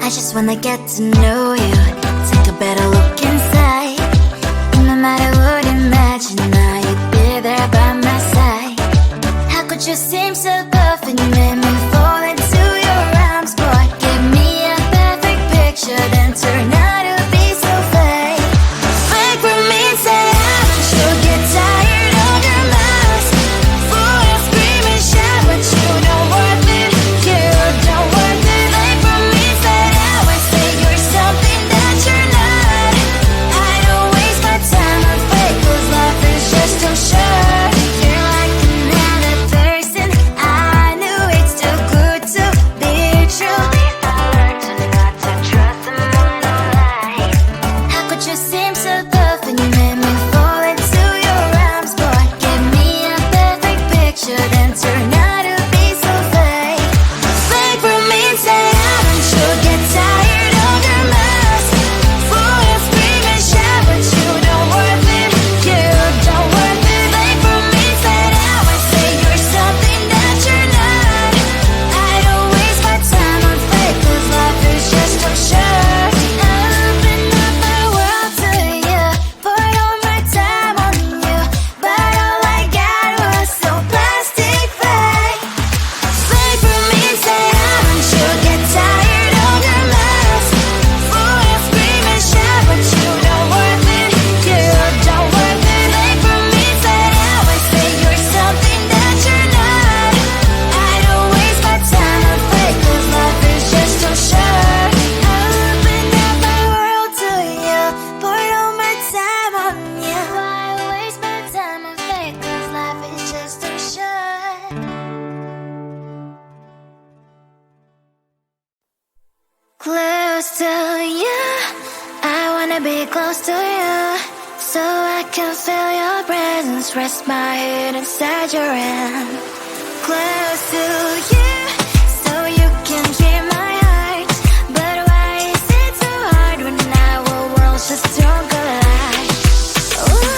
I just wanna get to know you, take a better look inside. No matter what, imagine now you'd be there by my side. How could you seem so perfect, you made me fall into your arms, boy. Give me a perfect picture, then turn out to be so fake. Fake for me, say haven't you get tired of your mouth? Fool and scream and shout, but you don't worth it, you don't worth it. Fake for me, say I would say you're something that you're not. I don't waste my time on fake, cause life is just too short. You're like another person, I knew it's too good to be true. I learned to not to trust someone online. How could you seem so perfect, you made me fall into your arms, boy. Give me a perfect picture, then turn out to be so fake. Fake for me, say haven't you get tired of your mess? Fool and scream and shout, but you don't worth it, you don't worth it. Fake for me, say I would say you're something that you're not. I don't waste my time on fake, cause life is just too short. I opened up my world to you, poured all my time on you, but all I got was so plastic fake. Fake for me, say haven't you get tired of your mess? Fool and scream and shout, but you don't worth it, you don't worth it. Fake for me, say I would say you're something that you're not. I don't waste my time on fake, cause life is just too short. I opened up my world to you, poured all my time on you. Why waste my time on fake, cause life is just too short. Close to you, I wanna be close to you, so I can feel your presence, rest my head inside your hand. Close to you, so you can hear my heart, but why is it so hard when our worlds just don't collide? Ooh.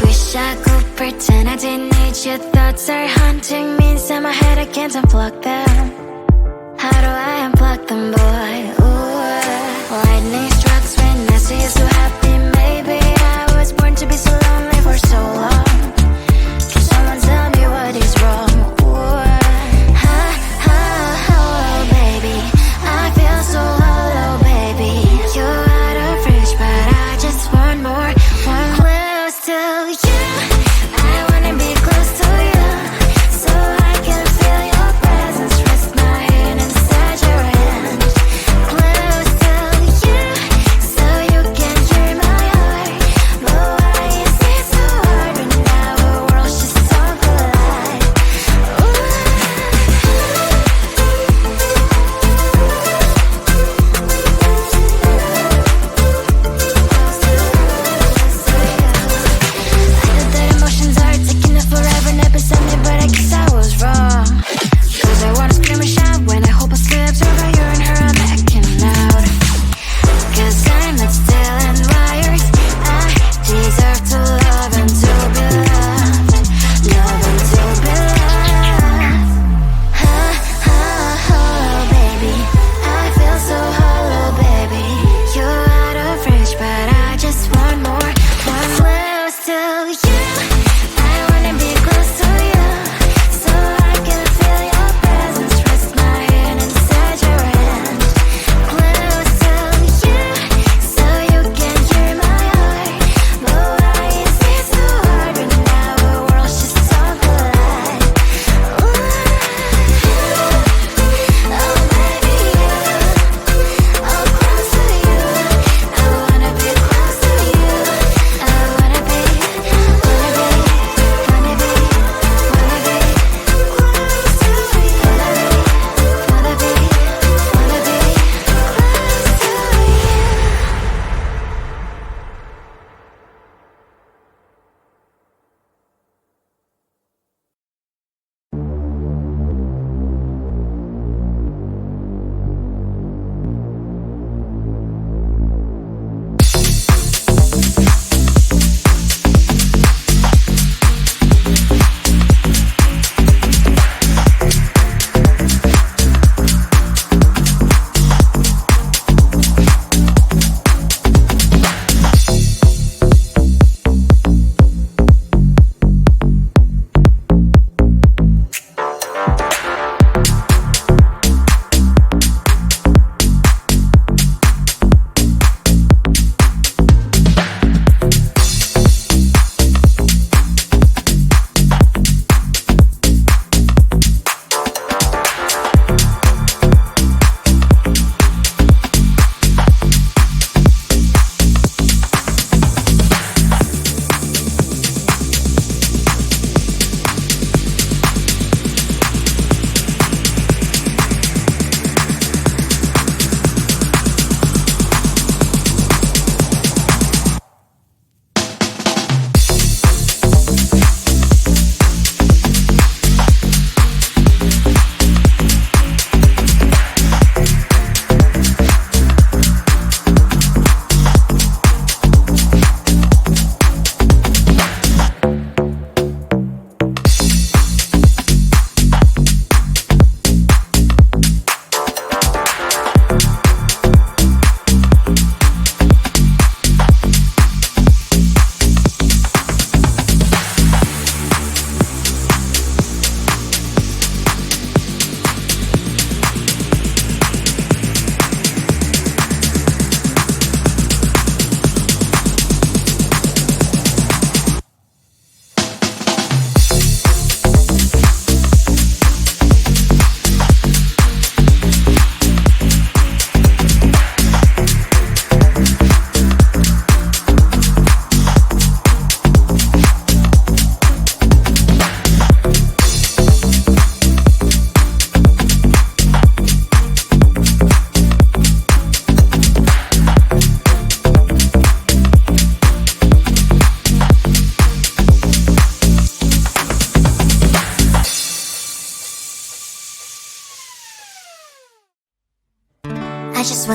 Wish I could pretend I didn't need your thoughts are haunting me inside my head, I can't unplug them. How do I unplug them, boy? Ooh, lightning strikes when I see you so happy. Maybe I was born to be so lonely for so long. Can someone tell me what is wrong? Ooh, oh, baby, I feel so hollow, baby. You're out of reach, but I just want more, one close to you. I wanna be close to you, so I can feel your presence, rest my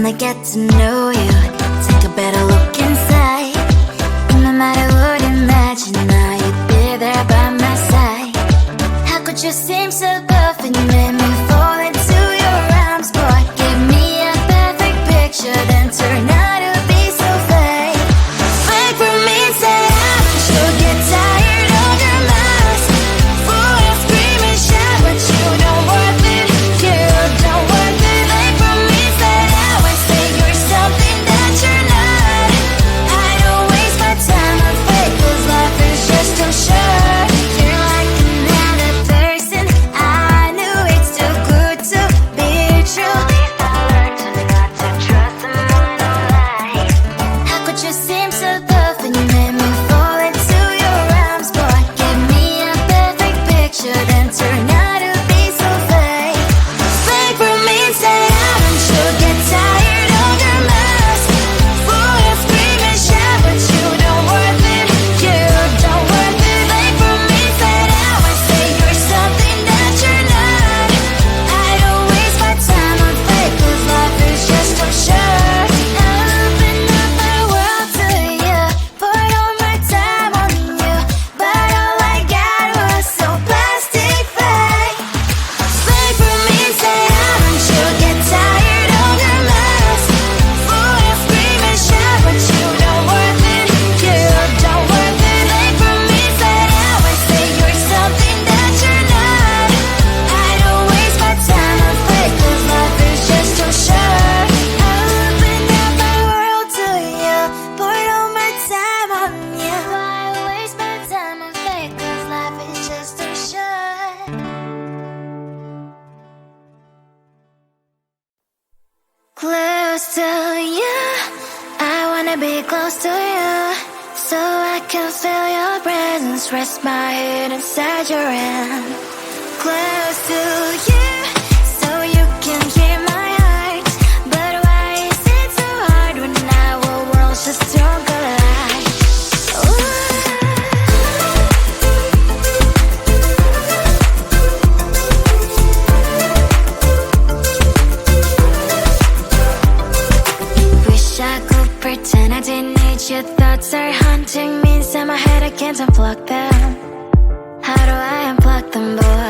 wanna get to know you, take a better look inside. No matter what, imagine now you'd be there by my side. How could you seem so perfect, you made me fall into your arms. Boy, give me a perfect picture, then turn out to be so fake. Fake for me, say I'm sure get tired of your lies. Fool and scream and shout, but you don't worth it. You don't worth it. Fake for me, say I would say you're something that you're not. I don't waste my time on fake, 'cause life is just too short. You're like another person. I knew it's too good to be true. I learned to not to trust someone online. How could you seem so perfect? You made me fall into your arms. Boy, give me a perfect picture, then turn out to be so fake. Fake for me, say I'm sure get tired of your mask. Fool and scream and shout, but you don't worth it. You don't worth it. Fake for me, say I would say you're something that you're not. I don't waste my time on fake, 'cause life is just too short. I open up my world to you, poured all my time on you, but all I got was so plastic fake. Fake for me, say I'm sure get tired of your mask. Fool and scream and shout, but you don't worth it. You don't worth it. Fake for me, say I would say you're something that you're not. I don't waste my time on fake, 'cause life is just too short. I opened up my world to you, poured all my time on you. Why waste my time on fake, 'cause life is just too short. Close to you, I wanna be close to you, so I can feel your presence, rest my head inside your hand. Close to you, so you can hear my heart. But why is it so hard when our worlds just don't collide? Wish I could pretend I didn't need your thoughts are haunting me inside my head. I can't unplug them. How do I unplug them, boy?